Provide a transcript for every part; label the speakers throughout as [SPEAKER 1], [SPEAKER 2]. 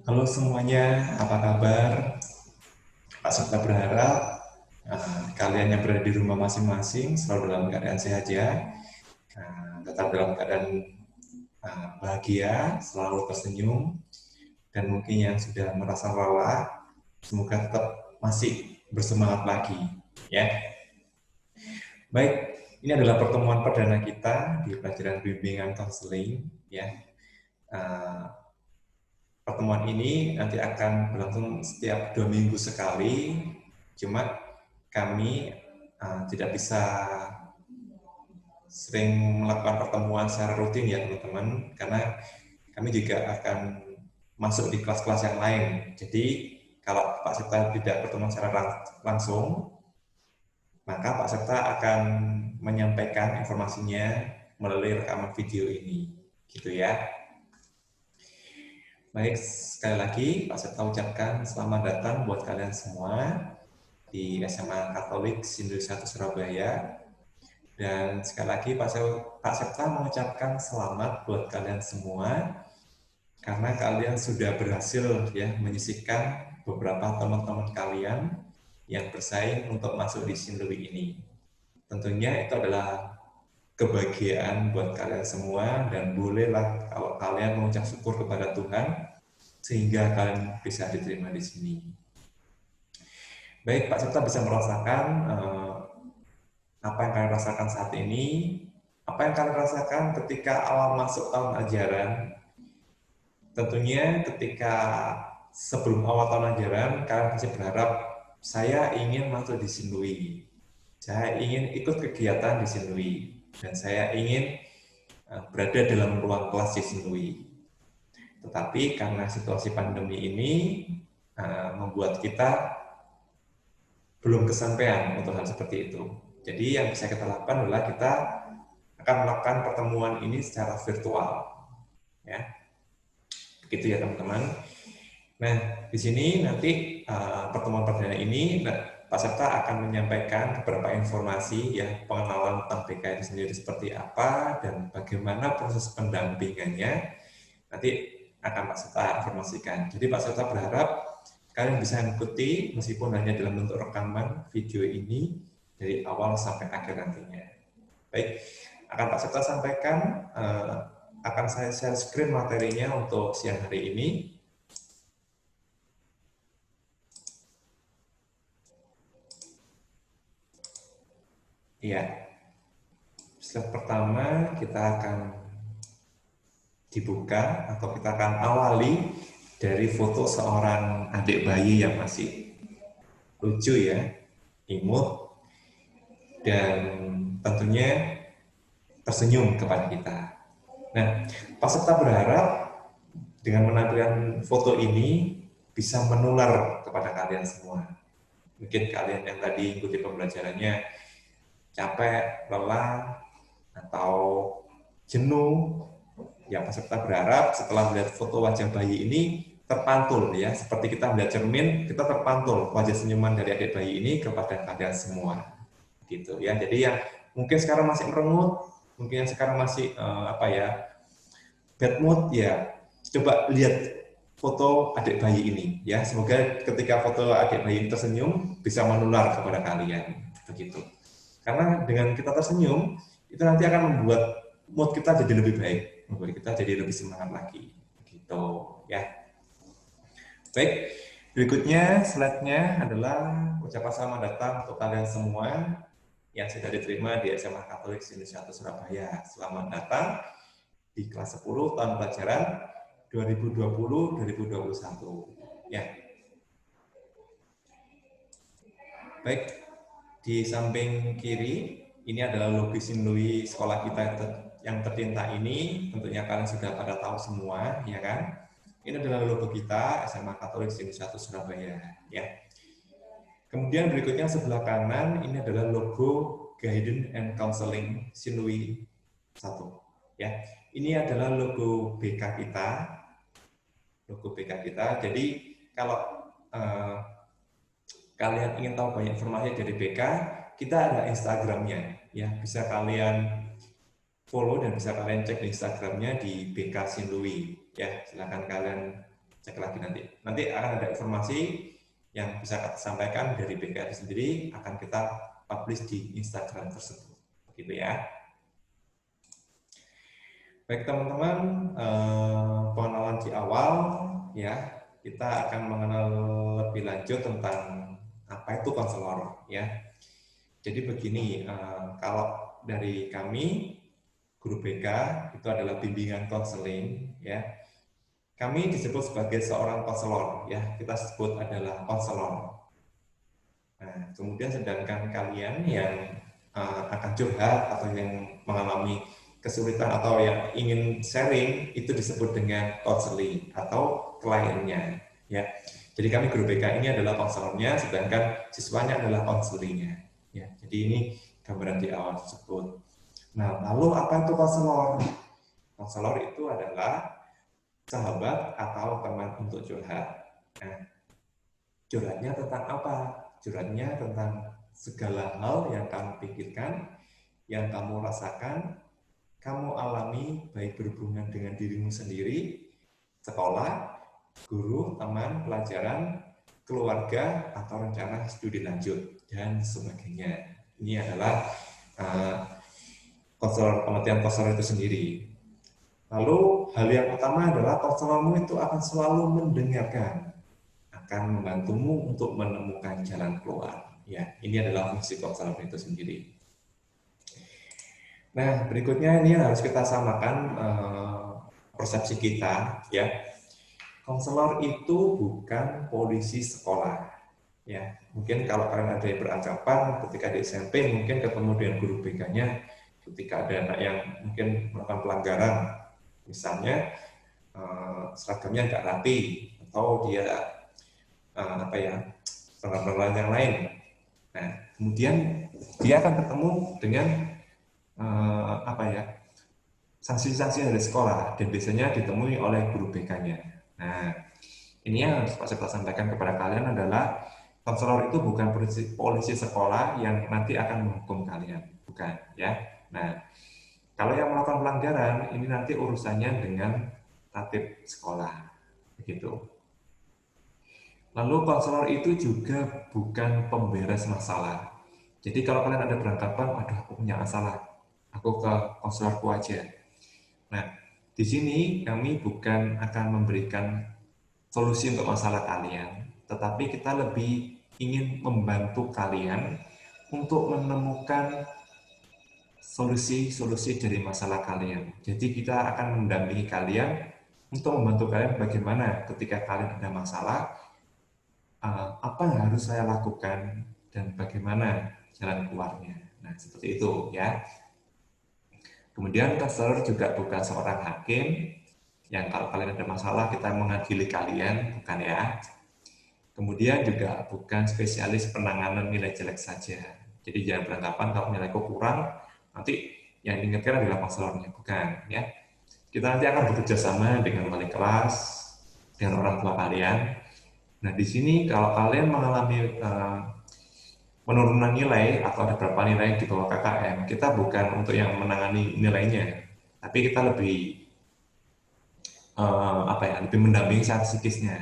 [SPEAKER 1] Halo semuanya, apa kabar? Pak Serta berharap kalian yang berada di rumah masing-masing selalu dalam keadaan sehat ya, tetap dalam keadaan bahagia, selalu tersenyum, dan mungkin yang sudah merasa lelah, semoga tetap masih bersemangat lagi ya. Baik, ini adalah pertemuan perdana kita di pelajaran bimbingan konseling ya. Uh, Pertemuan ini nanti akan berlangsung setiap 2 minggu sekali, cuma kami tidak bisa sering melakukan pertemuan secara rutin ya teman-teman, karena kami juga akan masuk di kelas-kelas yang lain. Jadi kalau Pak Serta tidak bertemu secara langsung, maka Pak Serta akan menyampaikan informasinya melalui rekaman video ini, gitu ya. Baik, sekali lagi Pak Serta ucapkan selamat datang buat kalian semua di SMA Katolik Sindu 1 Surabaya. Dan sekali lagi Pak Serta mengucapkan selamat buat kalian semua karena kalian sudah berhasil ya menyisihkan beberapa teman-teman kalian yang bersaing untuk masuk di Sinlui ini. Tentunya itu adalah kebahagiaan buat kalian semua dan bolehlah kalau kalian mengucap syukur kepada Tuhan sehingga kalian bisa diterima di sini. Baik, Pak Serta bisa merasakan apa yang kalian rasakan saat ini, apa yang kalian rasakan ketika awal masuk tahun ajaran. Tentunya ketika sebelum awal tahun ajaran, kalian pasti berharap, saya ingin masuk di Sinlui, saya ingin ikut kegiatan di Sinlui, dan saya ingin berada dalam ruang kelas di Sinlui. Tetapi karena situasi pandemi ini membuat kita belum kesampaian untuk hal seperti itu. Jadi yang bisa kita lakukan adalah kita akan melakukan pertemuan ini secara virtual. Ya. Begitu ya teman-teman. Nah, di sini nanti pertemuan perdana ini Pak Serta akan menyampaikan beberapa informasi ya, pengenalan tentang BK itu sendiri seperti apa dan bagaimana proses pendampingannya. Nanti akan Pak Serta informasikan. Jadi Pak Serta berharap kalian bisa mengikuti meskipun hanya dalam bentuk rekaman video ini dari awal sampai akhir nantinya. Baik, akan Pak Serta sampaikan, akan saya share screen materinya untuk siang hari ini. Iya, slide pertama kita akan dibuka atau kita akan awali dari foto seorang adik bayi yang masih lucu ya, imut, dan tentunya tersenyum kepada kita. Nah, Pak Serta berharap dengan menampilkan foto ini bisa menular kepada kalian semua. Mungkin kalian yang tadi ikuti pembelajarannya capek, lelah, atau jenuh, ya peserta berharap setelah melihat foto wajah bayi ini terpantul ya, seperti kita melihat cermin, kita terpantul wajah senyuman dari adik bayi ini kepada kalian semua, gitu ya. Jadi yang mungkin sekarang masih merengut, mungkin yang sekarang masih bad mood ya, coba lihat foto adik bayi ini ya. Semoga ketika foto adik bayi ini tersenyum bisa menular kepada kalian, begitu. Karena dengan kita tersenyum itu nanti akan membuat mood kita jadi lebih baik, membuat kita jadi lebih semangat lagi, gitu ya. Baik, berikutnya slide-nya adalah ucapan selamat datang untuk kalian semua yang sudah diterima di SMA Katolik Sindu 1 Surabaya. Selamat datang di kelas 10 tahun pelajaran 2020-2021. Ya. Baik, di samping kiri ini adalah logo Sinlui sekolah kita yang tercinta ini. Tentunya kalian sudah pada tahu semua, ya kan? Ini adalah logo kita SMA Katolik Sindu 1 Surabaya, ya. Kemudian berikutnya sebelah kanan ini adalah logo Guidance and Counseling Sinlui 1, ya. Ini adalah logo BK kita. Logo BK kita. Jadi kalau kalian ingin tahu banyak informasi dari BK, kita ada Instagramnya, ya bisa kalian follow dan bisa kalian cek di Instagramnya di BK Sinlui, ya silakan kalian cek lagi nanti. Nanti akan ada informasi yang bisa kita sampaikan dari BKRI sendiri, akan kita publish di Instagram tersebut. Begitu ya. Baik teman-teman, pengenalan di awal ya, kita akan mengenal lebih lanjut tentang apa itu konselor ya. Jadi begini, kalau dari kami guru BK itu adalah bimbingan konseling ya. Kami disebut sebagai seorang konselor ya, kita sebut adalah konselor. Nah, kemudian sedangkan kalian yang akan curhat atau yang mengalami kesulitan atau yang ingin sharing itu disebut dengan konseling atau kliennya ya. Jadi kami guru BK ini adalah konselornya, sedangkan siswanya adalah konselingnya ya. Jadi ini gambaran di awal tersebut. Nah, lalu apa itu konselor? Konselor itu adalah sahabat atau teman untuk curhat. Nah, curhatnya tentang apa? Curhatnya tentang segala hal yang kamu pikirkan, yang kamu rasakan, kamu alami baik berhubungan dengan dirimu sendiri, sekolah, guru, teman, pelajaran, keluarga, atau rencana studi lanjut, dan sebagainya. Ini adalah pengertian konselor itu sendiri. Lalu hal yang utama adalah konselormu itu akan selalu mendengarkan, akan membantumu untuk menemukan jalan keluar. Ya, ini adalah fungsi konselor itu sendiri. Nah, berikutnya ini harus kita samakan persepsi kita, ya. Konselor itu bukan polisi sekolah, ya. Mungkin kalau kalian ada yang beranggapan ketika di SMP mungkin ketemu dengan guru BK-nya ketika ada anak yang mungkin melakukan pelanggaran, misalnya seragamnya nggak rapi atau dia pelanggaran yang lain. Nah, kemudian dia akan ketemu dengan sanksi-sanksi dari sekolah dan biasanya ditemui oleh guru BK-nya. Nah, ini yang harus saya sampaikan kepada kalian adalah konselor itu bukan polisi sekolah yang nanti akan menghukum kalian, bukan ya. Nah, kalau yang melakukan pelanggaran ini nanti urusannya dengan tatib sekolah, begitu. Lalu konselor itu juga bukan pemberes masalah. Jadi kalau kalian ada beranggapan, aduh aku punya masalah, aku ke konselorku aja. Nah, di sini kami bukan akan memberikan solusi untuk masalah kalian, tetapi kita lebih ingin membantu kalian untuk menemukan solusi-solusi dari masalah kalian. Jadi kita akan mendampingi kalian untuk membantu kalian bagaimana ketika kalian ada masalah, apa yang harus saya lakukan dan bagaimana jalan keluarnya. Nah, seperti itu ya. Kemudian konselor juga bukan seorang hakim yang kalau kalian ada masalah kita mengadili kalian, bukan ya. Kemudian juga bukan spesialis penanganan nilai jelek saja. Jadi jangan beranggapan kalau nilaiku kurang, nanti yang diingatkan adalah konselornya, bukan ya. Kita nanti akan bekerja sama dengan wali kelas, dengan orang tua kalian. Nah, di sini kalau kalian mengalami penurunan nilai atau ada beberapa nilai di bawah KKM, kita bukan untuk yang menangani nilainya, tapi kita lebih lebih mendampingi secara psikisnya.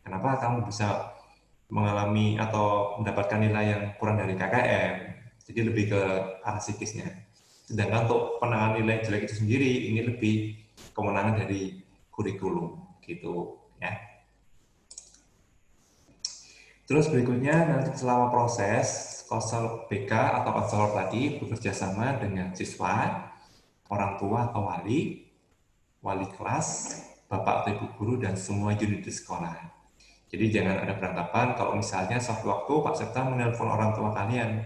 [SPEAKER 1] Kenapa kamu bisa mengalami atau mendapatkan nilai yang kurang dari KKM? Jadi lebih ke arah psikisnya. Sedangkan untuk penanganan nilai jelek itu sendiri, ini lebih kewenangan dari kurikulum, gitu ya. Terus berikutnya nanti selama proses konselor BK atau konselor tadi bekerja sama dengan siswa, orang tua atau wali kelas, bapak atau ibu guru, dan semua unit di sekolah. Jadi jangan ada beranggapan kalau misalnya suatu waktu Pak Septa menelpon orang tua kalian,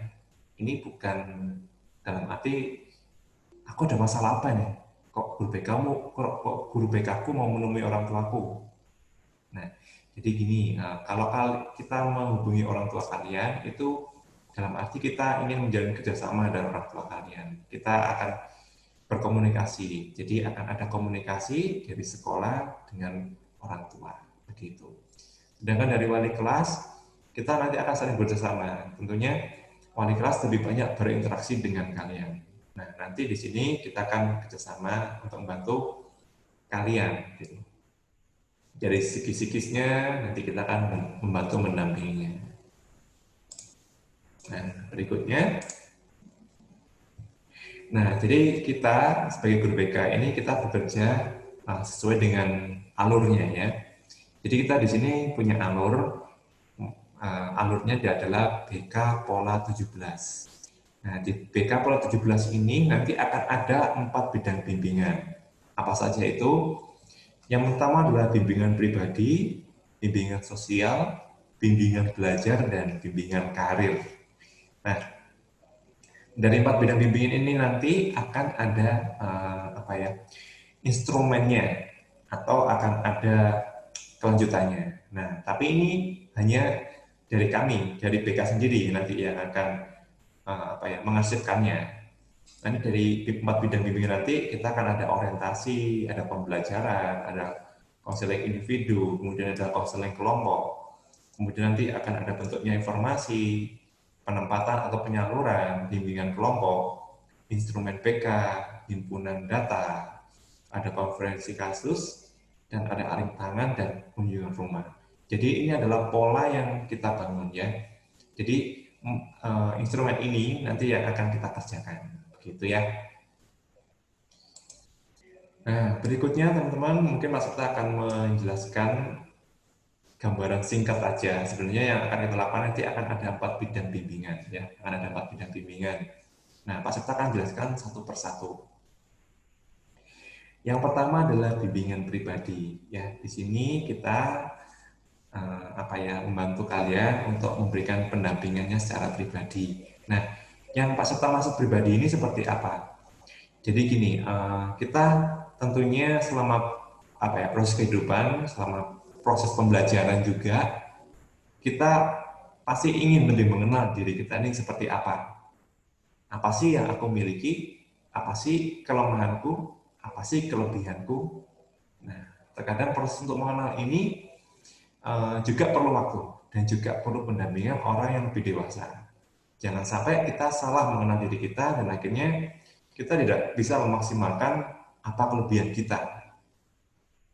[SPEAKER 1] ini bukan dalam arti aku ada masalah apa nih? Kok guru BK aku mau menemui orang tuaku? Nah, jadi gini, kalau kita menghubungi orang tua kalian, itu dalam arti kita ingin menjalin kerjasama dengan orang tua kalian. Kita akan berkomunikasi, jadi akan ada komunikasi dari sekolah dengan orang tua, begitu. Sedangkan dari wali kelas, kita nanti akan saling bekerjasama. Tentunya wali kelas lebih banyak berinteraksi dengan kalian. Nah, nanti di sini kita akan kerjasama untuk membantu kalian, gitu. Dari segi psikisnya nanti kita akan membantu mendampinginya. Nah, berikutnya. Nah, jadi kita sebagai guru BK ini kita bekerja sesuai dengan alurnya ya. Jadi kita di sini punya alur, alurnya adalah BK Pola 17. Nah, di BK Pola 17 ini nanti akan ada 4 bidang bimbingan. Apa saja itu? Yang pertama adalah bimbingan pribadi, bimbingan sosial, bimbingan belajar, dan bimbingan karir. Nah, dari 4 bidang bimbingan ini nanti akan ada instrumennya atau akan ada kelanjutannya. Nah, tapi ini hanya dari kami, dari BK sendiri nanti yang akan mengarsipkannya. Nanti dari 4 bidang bimbingan nanti kita akan ada orientasi, ada pembelajaran, ada konseling individu, kemudian ada konseling kelompok, kemudian nanti akan ada bentuknya informasi, penempatan atau penyaluran, bimbingan kelompok, instrumen BK, himpunan data, ada konferensi kasus, dan ada aring tangan dan kunjungan rumah. Jadi ini adalah pola yang kita bangun ya. Jadi instrumen ini nanti yang akan kita kerjakan, begitu ya. Nah, berikutnya teman-teman mungkin Mas Sabta akan menjelaskan gambaran singkat aja. Sebenarnya yang akan kita lakukan nanti akan ada 4 bidang bimbingan ya, akan ada 4 bidang bimbingan. Nah, Pak Sabta akan jelaskan satu persatu. Yang pertama adalah bimbingan pribadi ya. Di sini kita membantu kalian untuk memberikan pendampingannya secara pribadi. Nah, yang Pak Sabta maksud pribadi ini seperti apa? Jadi gini, kita tentunya selama proses kehidupan, selama proses pembelajaran juga, kita pasti ingin lebih mengenal diri kita ini seperti apa. Apa sih yang aku miliki? Apa sih kelemahanku? Apa sih kelebihanku? Nah, terkadang proses untuk mengenal ini juga perlu waktu dan juga perlu pendampingan orang yang lebih dewasa. Jangan sampai kita salah mengenal diri kita dan akhirnya kita tidak bisa memaksimalkan apa kelebihan kita.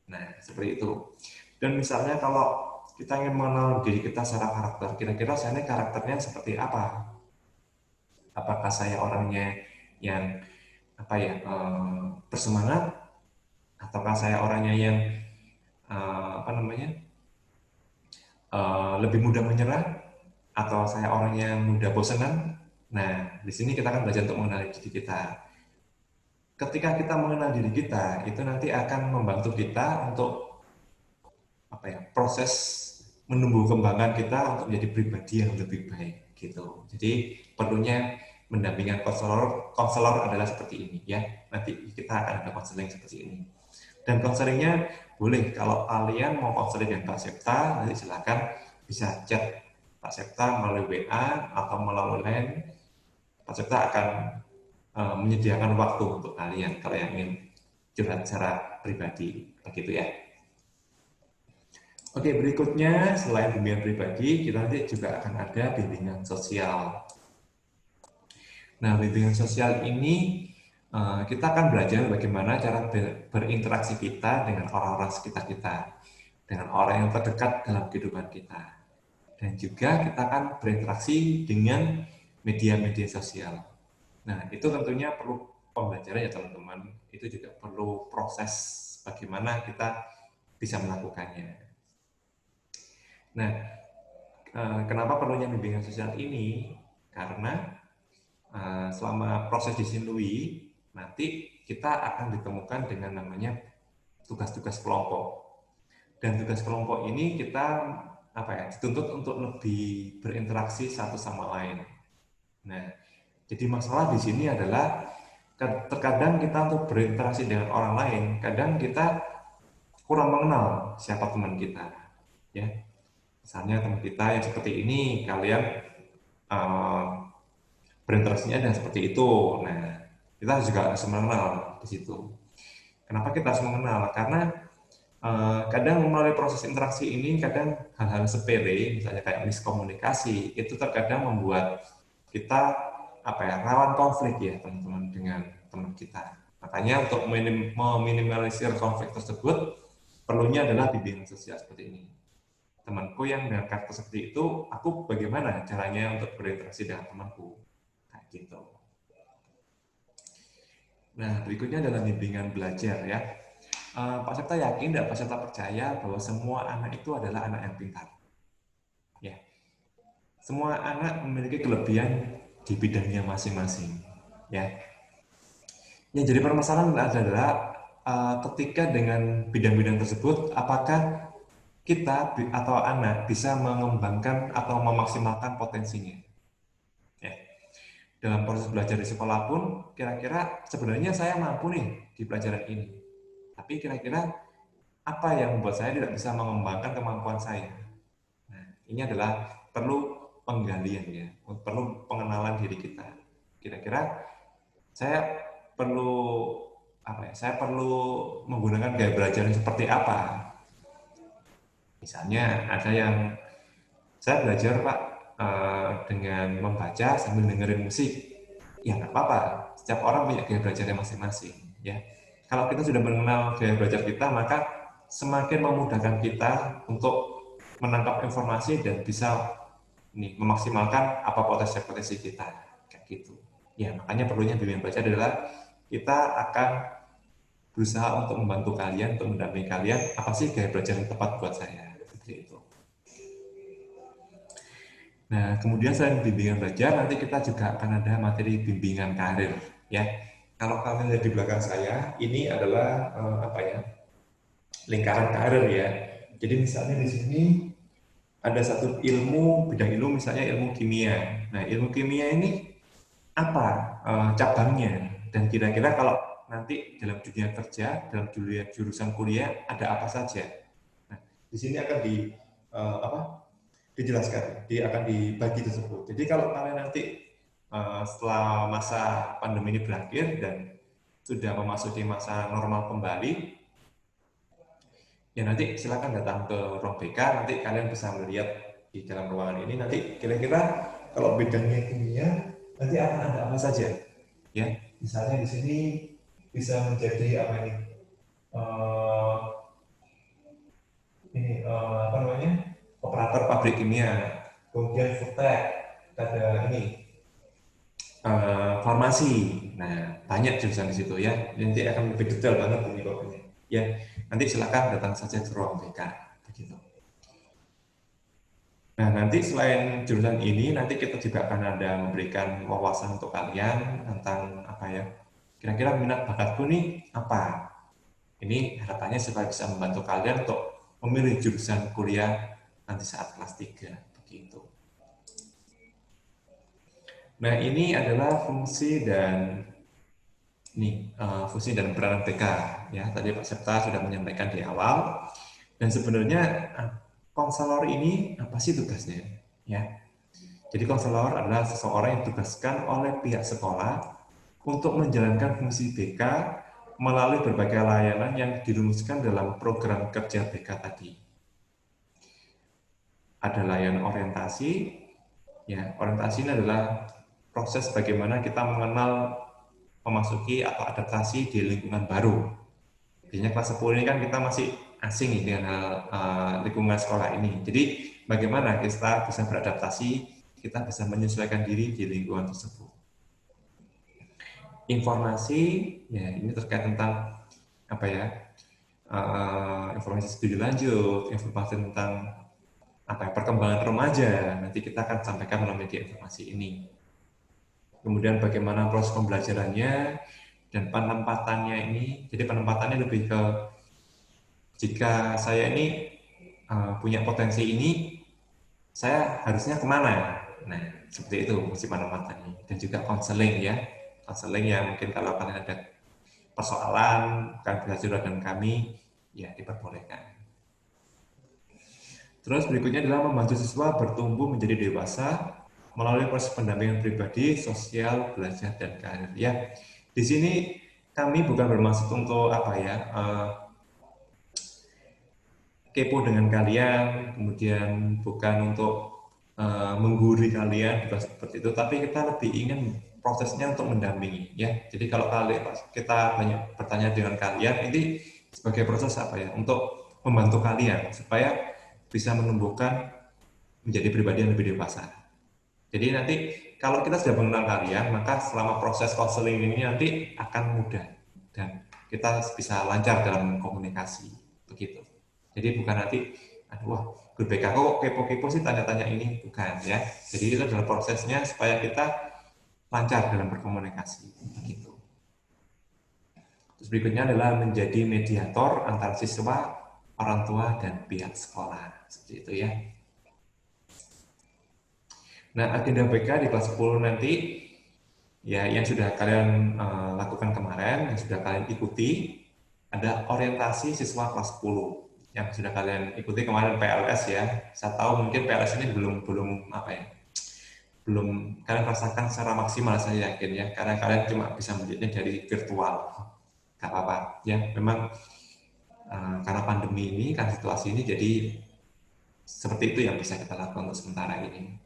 [SPEAKER 1] Nah, seperti itu. Dan misalnya kalau kita ingin mengenal diri kita secara karakter, kira-kira saya ini karakternya seperti apa? Apakah saya orangnya yang bersemangat, ataukah saya orangnya yang lebih mudah menyerah, atau saya orang yang mudah bosanan? Nah, di sini kita akan belajar untuk mengenali diri kita. Ketika kita mengenal diri kita, itu nanti akan membantu kita untuk proses menumbuh kembangkan kita untuk menjadi pribadi yang lebih baik gitu. Jadi perlunya mendampingan konselor adalah seperti ini ya. Nanti kita akan ada konseling seperti ini. Dan konselingnya boleh kalau kalian mau konseling dengan Pak Septa, nanti silakan bisa chat Pak Septa melalui WA atau melalui line. Pak Septa akan menyediakan waktu untuk kalian kalau yang ingin curhat secara pribadi, begitu ya. Oke, berikutnya selain bimbingan pribadi, kita nanti juga akan ada bimbingan sosial. Nah, bimbingan sosial ini kita akan belajar bagaimana cara berinteraksi kita dengan orang-orang sekitar kita, dengan orang yang terdekat dalam kehidupan kita. Dan juga kita akan berinteraksi dengan media-media sosial. Nah, itu tentunya perlu pembelajaran ya teman-teman. Itu juga perlu proses bagaimana kita bisa melakukannya. Nah, kenapa perlunya bimbingan sosial ini? Karena selama proses disinui, nanti kita akan ditemukan dengan namanya tugas-tugas kelompok. Dan tugas kelompok ini kita dituntut untuk lebih berinteraksi satu sama lain. Nah, jadi masalah di sini adalah terkadang kita untuk berinteraksi dengan orang lain, kadang kita kurang mengenal siapa teman kita, ya. Misalnya teman kita yang seperti ini, kalian berinteraksinya dan seperti itu. Nah, kita juga harus mengenal di situ. Kenapa kita harus mengenal? Karena kadang melalui proses interaksi ini, kadang hal-hal sepele, misalnya kayak miskomunikasi, itu terkadang membuat kita rawan konflik ya teman-teman dengan teman kita. Makanya untuk meminimalisir konflik tersebut, perlunya adalah bimbingan sosial seperti ini. Temanku yang dengan karakter seperti itu, aku bagaimana caranya untuk berinteraksi dengan temanku, kayak gitu. Nah, berikutnya adalah bimbingan belajar ya. Pak Septa yakin dan Pak Septa percaya bahwa semua anak itu adalah anak yang pintar. Ya, semua anak memiliki kelebihan di bidangnya masing-masing. Ya, yang jadi permasalahan adalah ketika dengan bidang-bidang tersebut, apakah kita atau anak bisa mengembangkan atau memaksimalkan potensinya. Ya. Dalam proses belajar di sekolah pun, kira-kira sebenarnya saya mampu nih di pelajaran ini. Tapi kira-kira apa yang membuat saya tidak bisa mengembangkan kemampuan saya? Nah, ini adalah perlu penggalian ya, perlu pengenalan diri kita. Kira-kira saya perlu saya perlu menggunakan gaya belajar yang seperti apa? Misalnya ada yang saya belajar Pak dengan membaca sambil dengerin musik. Ya nggak apa-apa, setiap orang punya gaya belajarnya masing-masing. Ya, kalau kita sudah mengenal gaya belajar kita, maka semakin memudahkan kita untuk menangkap informasi dan bisa memaksimalkan apa potensi-potensi kita, kayak gitu. Ya makanya perlunya bimbingan belajar adalah kita akan berusaha untuk membantu kalian, untuk mendampingi kalian, apa sih gaya belajar yang tepat buat saya, seperti itu. Nah, kemudian selain bimbingan belajar, nanti kita juga akan ada materi bimbingan karir, ya. Kalau kalian lihat di belakang saya, ini adalah lingkaran karir ya. Jadi misalnya di sini ada satu bidang ilmu misalnya ilmu kimia. Nah, ilmu kimia ini apa cabangnya? Dan kira-kira kalau nanti dalam dunia kerja, dalam jurusan kuliah ada apa saja? Nah, di sini akan dijelaskan, dia akan dibagi tersebut. Jadi kalau kalian nanti setelah masa pandemi ini berakhir dan sudah memasuki masa normal kembali, ya nanti silakan datang ke ruang BK, nanti kalian bisa melihat di dalam ruangan ini, nanti kira-kira kalau bidangnya kimia, nanti akan ada apa saja. Ya, misalnya di sini bisa menjadi operator pabrik kimia, kemudian food tech, ada farmasi. Nah, banyak jurusan di situ ya. Nanti akan lebih detail banget ini pokoknya. Ya, nanti silakan datang saja ke ruang BK. Begitu. Nah, nanti selain jurusan ini, nanti kita juga akan ada memberikan wawasan untuk kalian tentang kira-kira minat bakatku nih apa. Ini harapannya supaya bisa membantu kalian untuk memilih jurusan kuliah nanti saat kelas 3. Begitu. Nah, ini adalah fungsi dan peranan BK ya. Tadi Pak Septa sudah menyampaikan di awal. Dan sebenarnya konselor ini apa sih tugasnya? Ya. Jadi konselor adalah seseorang yang ditugaskan oleh pihak sekolah untuk menjalankan fungsi BK melalui berbagai layanan yang dirumuskan dalam program kerja BK tadi. Ada layanan orientasi, ya orientasi ini adalah proses bagaimana kita mengenal, memasuki atau adaptasi di lingkungan baru. Biasanya kelas 10 ini kan kita masih asing dengan lingkungan sekolah ini. Jadi bagaimana kita bisa beradaptasi, kita bisa menyesuaikan diri di lingkungan tersebut. Informasi, ya ini terkait tentang informasi studi lanjut, informasi tentang perkembangan remaja. Nanti kita akan sampaikan melalui informasi ini. Kemudian bagaimana proses pembelajarannya dan penempatannya ini. Jadi penempatannya lebih ke jika saya ini punya potensi ini, saya harusnya kemana? Nah, seperti itu fungsi penempatannya. Dan juga konseling ya. Konseling yang mungkin kalau kalian ada persoalan, bukan bisa curhat dengan kami, ya diperbolehkan. Terus berikutnya adalah membantu siswa bertumbuh menjadi dewasa melalui proses pendampingan pribadi, sosial, belajar, dan karir. Ya, di sini kami bukan bermaksud untuk kepo dengan kalian, kemudian bukan untuk menggurui kalian, bukan seperti itu, tapi kita lebih ingin prosesnya untuk mendampingi. Ya, jadi kalau kita banyak bertanya dengan kalian, ini sebagai proses untuk membantu kalian supaya bisa menumbuhkan menjadi pribadi yang lebih dewasa. Jadi nanti kalau kita sudah mengenal kalian, maka selama proses counseling ini nanti akan mudah dan kita bisa lancar dalam komunikasi, begitu. Jadi bukan nanti, aduh, wah, guru BK kok kepo-kepo sih tanya-tanya ini, bukan ya. Jadi itu adalah prosesnya supaya kita lancar dalam berkomunikasi, begitu. Terus berikutnya adalah menjadi mediator antara siswa, orang tua, dan pihak sekolah, seperti itu ya. Nah, agenda BK di kelas 10 nanti, ya yang sudah kalian lakukan kemarin, yang sudah kalian ikuti, ada orientasi siswa kelas 10 yang sudah kalian ikuti kemarin PLS ya. Saya tahu mungkin PLS ini belum apa ya, belum kalian rasakan secara maksimal, saya yakin ya, karena kalian cuma bisa melihatnya dari virtual. Gak apa-apa ya, memang karena pandemi ini, karena situasi ini, jadi seperti itu yang bisa kita lakukan untuk sementara ini.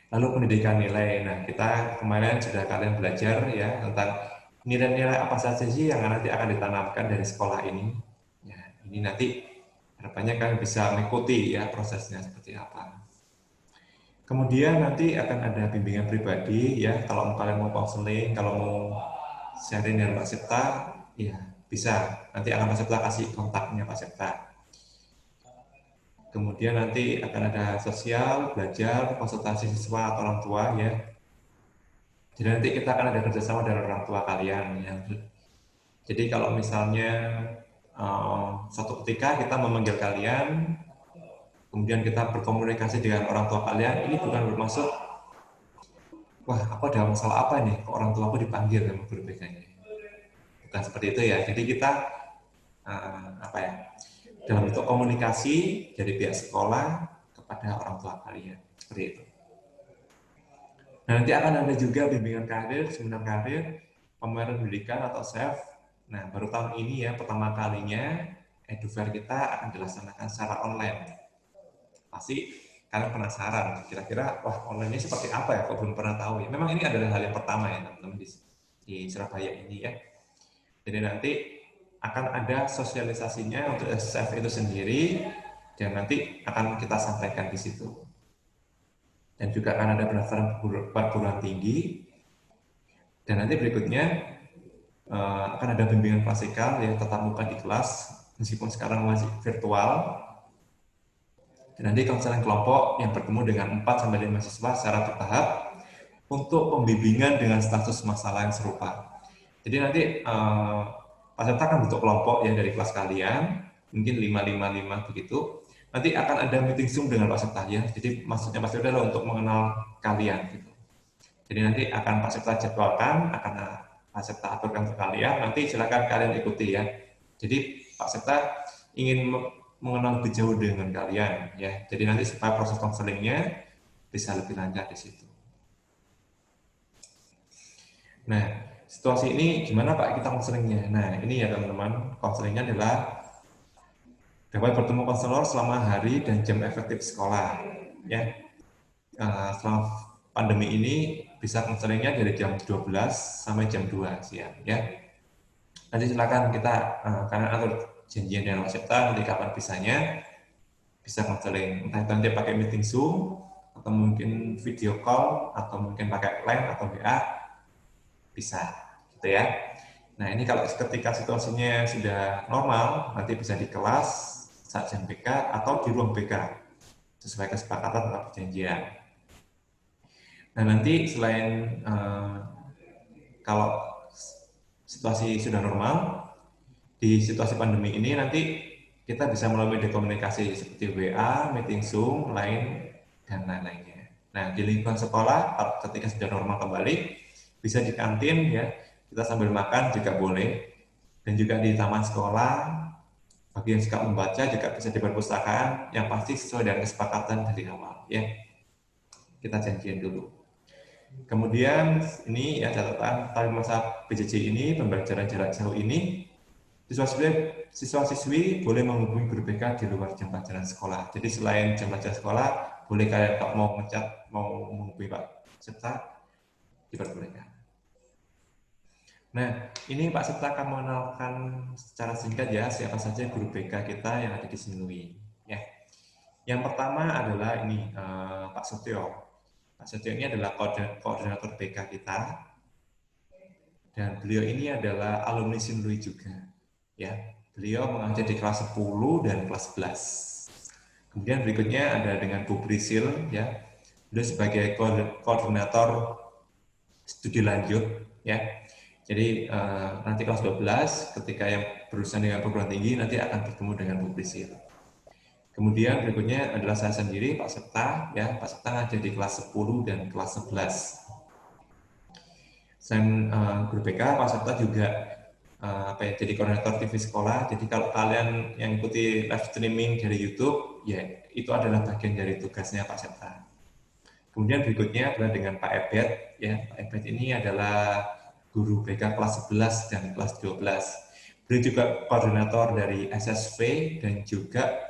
[SPEAKER 1] Lalu pendidikan nilai. Nah, kita kemarin sudah kalian belajar ya tentang nilai-nilai apa saja sih yang nanti akan ditanamkan dari sekolah ini. Ya, ini nanti harapannya kalian bisa mengikuti ya prosesnya seperti apa. Kemudian nanti akan ada bimbingan pribadi ya, kalau kalian mau counseling, kalau mau sharing dengan Pak Septa, ya bisa. Nanti akan Pak Septa kasih kontaknya Pak Septa. Kemudian nanti akan ada sosial, belajar, konsultasi siswa atau orang tua ya. Jadi nanti kita akan ada kerjasama dengan orang tua kalian ya. Jadi kalau misalnya suatu ketika kita memanggil kalian, kemudian kita berkomunikasi dengan orang tua kalian, ini bukan bermaksud, wah aku ada masalah apa nih, kok orang tua aku dipanggil sama guru BK-nya. Bukan seperti itu ya. Jadi kita apa ya, dalam bentuk komunikasi dari pihak sekolah kepada orang tua kalian, seperti itu. Nah, nanti akan ada juga bimbingan karir, seminar karir, pameran pendidikan atau SEF. Nah, baru tahun ini ya, pertama kalinya EduFair kita akan dilaksanakan secara online. Pasti kalian penasaran, kira-kira, wah online ini seperti apa ya, kok belum pernah tahu ya. Memang ini adalah hal yang pertama ya, teman-teman di Surabaya ini ya. Jadi nanti akan ada sosialisasinya untuk SEF itu sendiri, dan nanti akan kita sampaikan di situ. Dan juga akan ada pendaftaran perguruan tinggi. Dan nanti berikutnya akan ada bimbingan klasikal yang tetap muka di kelas, meskipun sekarang masih virtual. Dan nanti konseling kelompok yang bertemu dengan 4-5 siswa secara bertahap untuk pembimbingan dengan status masalah yang serupa. Jadi nanti peserta akan bentuk kelompok yang dari kelas kalian, mungkin 5-5-5 begitu. Nanti akan ada meeting Zoom dengan Pak Septa ya. Jadi maksudnya Pak Septa adalah untuk mengenal kalian gitu. Jadi nanti akan Pak Septa jadwalkan, akan Pak Septa aturkan ke kalian, nanti silakan kalian ikuti ya. Jadi Pak Septa ingin mengenal lebih jauh dengan kalian ya. Jadi nanti supaya proses konselingnya bisa lebih lancar di situ. Nah, situasi ini gimana Pak kita konselingnya? Nah, ini ya teman-teman, konselingnya adalah dapat bertemu konselor selama hari dan jam efektif sekolah. Ya, selama pandemi ini bisa konselingnya dari jam 12 sampai jam 2 siang. Ya, nanti silakan kita karena atur janjian dengan Mas Septa nanti kapan bisanya bisa konseling. Entah itu nanti pakai meeting Zoom atau mungkin video call atau mungkin pakai line atau WA bisa, gitu ya. Nah ini kalau ketika situasinya sudah normal, nanti bisa di kelas saat jam BK atau di ruang BK sesuai kesepakatan atau perjanjian. Nah nanti selain kalau situasi sudah normal, di situasi pandemi ini nanti kita bisa melalui komunikasi seperti WA, meeting Zoom, Line, dan lain-lainnya. Nah di lingkungan sekolah ketika sudah normal kembali, bisa di kantin ya, kita sambil makan juga boleh, dan juga di taman sekolah. Bagi yang suka membaca juga bisa di perpustakaan, yang pasti sesuai dengan kesepakatan dari awal ya. Kita janjian dulu. Kemudian ini ya catatan tarif masa PJJ ini, pembelajaran jarak jauh ini, siswa-siswi boleh menghubungi guru BK di luar jam pelajaran sekolah. Jadi selain jam pelajaran sekolah, boleh kalian kalau mau ngechat, mau menghubungi Pak Septa, diperbolehkan. Nah, ini Pak Septa akan mengenalkan secara singkat ya siapa saja guru BK kita yang ada di Sinlui. Ya, yang pertama adalah ini Pak Setio. Pak Setio ini adalah koordinator BK kita dan beliau ini adalah alumni Sinlui juga. Ya, beliau mengajar di kelas 10 dan kelas 11. Kemudian berikutnya ada dengan Bu Prisil ya. Beliau sebagai koordinator studi lanjut ya. Jadi nanti kelas 12 ketika yang berurusan dengan perguruan tinggi nanti akan bertemu dengan Bu Prisil. Kemudian berikutnya adalah saya sendiri Pak Septa ya. Pak Septa ngajar di kelas 10 dan kelas 11. Selain guru BK, Pak Septa juga jadi koordinator TV sekolah. Jadi kalau kalian yang ikuti live streaming dari YouTube, ya itu adalah bagian dari tugasnya Pak Septa. Kemudian berikutnya adalah dengan Pak Ebet, ya Pak Ebet ini adalah guru BK kelas 11 dan kelas 12. Beliau juga koordinator dari SSV dan juga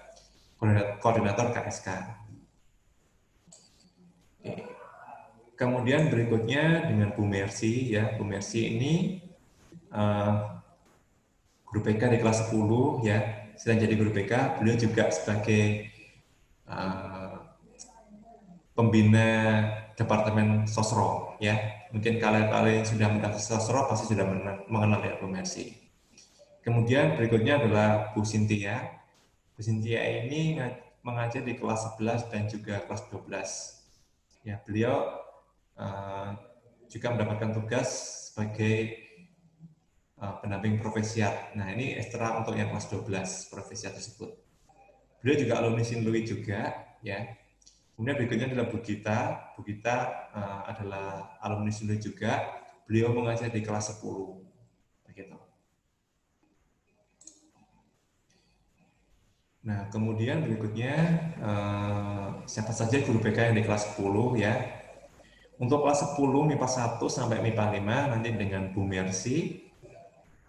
[SPEAKER 1] koordinator KSK. Kemudian berikutnya dengan Bu Mercy, ya Bu Mercy ini guru BK di kelas 10 ya. Selain jadi guru BK, beliau juga sebagai pembina Departemen Sosro ya. Mungkin kalian sudah mendaftar Sosro pasti sudah mengenal ya Bu Mercy. Kemudian berikutnya adalah Bu Cynthia. Bu Cynthia ini mengajar di kelas 11 dan juga kelas 12. Ya, beliau juga mendapatkan tugas sebagai pendamping profesiat. Nah, ini ekstra untuk yang kelas 12 profesiat tersebut. Beliau juga alumni Sinlui juga, ya. Kemudian berikutnya adalah Bu Gita. Bu Gita adalah alumni Sinlui juga. Beliau mengajar di kelas 10. Begitu. Nah, kemudian berikutnya siapa saja guru BK yang di kelas 10 ya. Untuk kelas 10 MIPA 1 sampai MIPA 5 nanti dengan Bu Mercy.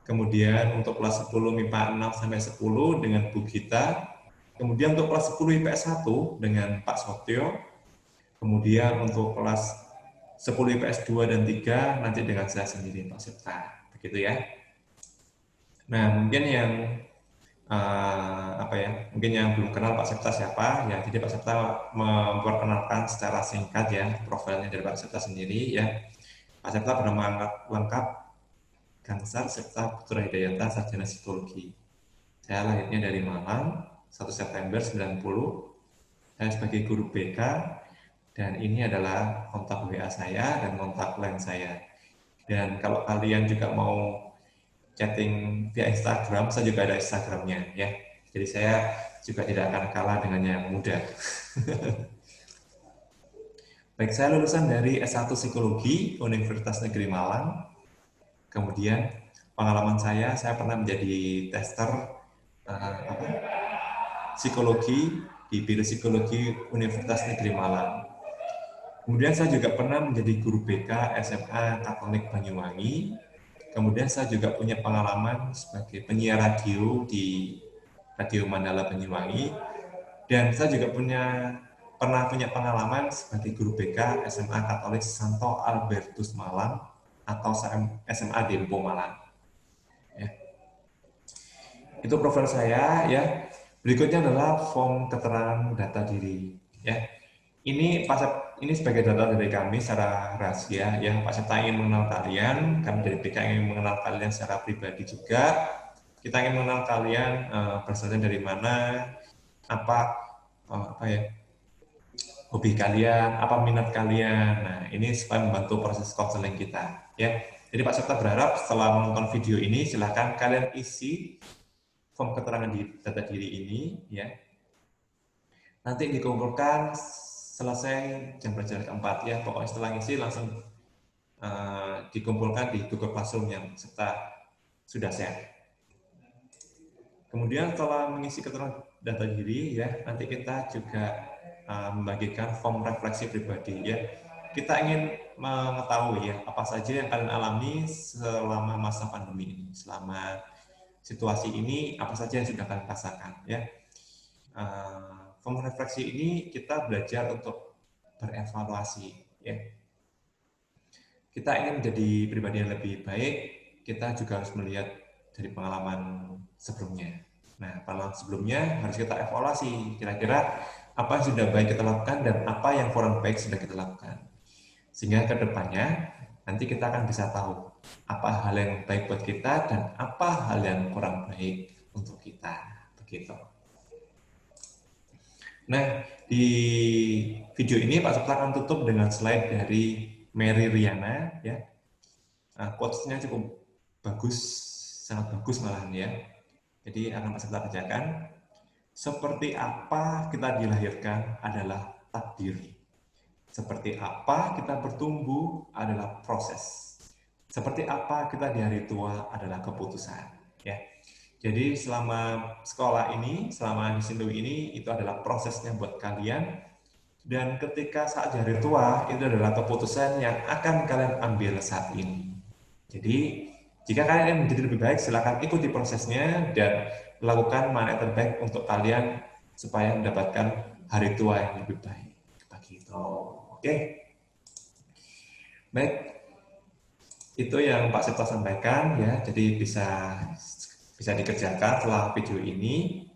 [SPEAKER 1] Kemudian untuk kelas 10 MIPA 6 sampai 10 dengan Bu Gita. Kemudian untuk kelas 10 IPS 1 dengan Pak Sotio. Kemudian untuk kelas 10 IPS 2 dan 3 nanti dengan saya sendiri Pak Septa. Begitu ya. Nah, mungkin yang mungkin yang belum kenal Pak Septa siapa ya. Jadi Pak Septa memperkenalkan secara singkat ya profilnya dari Pak Septa sendiri ya. Pak Septa bernama lengkap Gangsar Septa Putra Hidayata, sarjana psikologi. Saya lahirnya dari Malang, 1 September 90. Saya sebagai guru BK dan ini adalah kontak WA saya dan kontak line saya. Dan kalau kalian juga mau chatting via Instagram, saya juga ada Instagramnya ya. Jadi saya juga tidak akan kalah dengan yang muda. Baik, saya lulusan dari S1 Psikologi Universitas Negeri Malang. Kemudian pengalaman saya pernah menjadi tester psikologi di Biro Psikologi Universitas Negeri Malang. Kemudian saya juga pernah menjadi guru BK SMA Katolik Banyuwangi. Kemudian saya juga punya pengalaman sebagai penyiar radio di Radio Mandala Banyuwangi. Dan saya juga pernah punya pengalaman sebagai guru BK SMA Katolik Santo Albertus Malang atau SMA Dempo Malang. Ya. Itu profil saya ya. Berikutnya adalah form keterangan data diri ya. Ini sebagai data dari kami secara rahasia ya. Pak Septa ingin mengenal kalian, kami dari BK ingin mengenal kalian secara pribadi juga. Kita ingin mengenal kalian berasalnya dari mana, apa hobi kalian, apa minat kalian. Nah, ini supaya membantu proses konseling kita ya. Jadi Pak Septa berharap setelah menonton video ini silakan kalian isi form keterangan data diri ini ya. Nanti dikumpulkan selesai jam pelajaran keempat ya. Pokoknya setelah ngisi langsung dikumpulkan di Google Classroom yang serta sudah share. Kemudian setelah mengisi keterangan data diri ya, nanti kita juga membagikan form refleksi pribadi ya. Kita ingin mengetahui ya apa saja yang kalian alami selama masa pandemi ini, selama situasi ini apa saja yang sudah kalian rasakan ya. Form refleksi ini kita belajar untuk berevaluasi ya. Kita ingin menjadi pribadi yang lebih baik, kita juga harus melihat dari pengalaman sebelumnya. Nah, pengalaman sebelumnya harus kita evaluasi, kira-kira apa yang sudah baik kita lakukan dan apa yang kurang baik sudah kita lakukan. Sehingga ke depannya nanti kita akan bisa tahu apa hal yang baik buat kita dan apa hal yang kurang baik untuk kita. Begitu. Nah, di video ini Pak Supta akan tutup dengan slide dari Mary Riana, ya. Quotes-nya cukup bagus, sangat bagus malahan ya. Jadi akan Pak Supta bacakan. Seperti apa kita dilahirkan adalah takdir. Seperti apa kita bertumbuh adalah proses. Seperti apa kita di hari tua adalah keputusan. Ya. Jadi selama sekolah ini, selama di Sinlui ini, itu adalah prosesnya buat kalian. Dan ketika saat di hari tua, itu adalah keputusan yang akan kalian ambil saat ini. Jadi, jika kalian ingin menjadi lebih baik, silakan ikuti prosesnya dan lakukan mana yang terbaik untuk kalian supaya mendapatkan hari tua yang lebih baik. Begitu. Oke. Baik. Itu yang Pak Sipto sampaikan ya. Jadi bisa dikerjakan setelah video ini.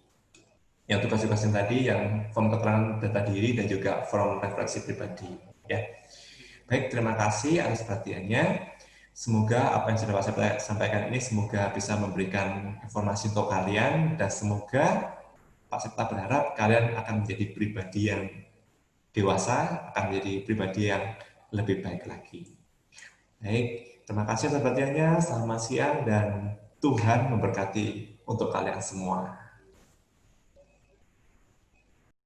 [SPEAKER 1] Yang tugas-tugas yang tadi, yang form keterangan data diri dan juga form refleksi pribadi. Ya. Baik, terima kasih atas perhatiannya. Semoga apa yang sudah saya sampaikan ini semoga bisa memberikan informasi untuk kalian dan semoga Pak Septa berharap kalian akan menjadi pribadi yang dewasa, akan menjadi pribadi yang lebih baik lagi. Baik, terima kasih atas perhatiannya. Selamat siang dan Tuhan memberkati untuk kalian semua.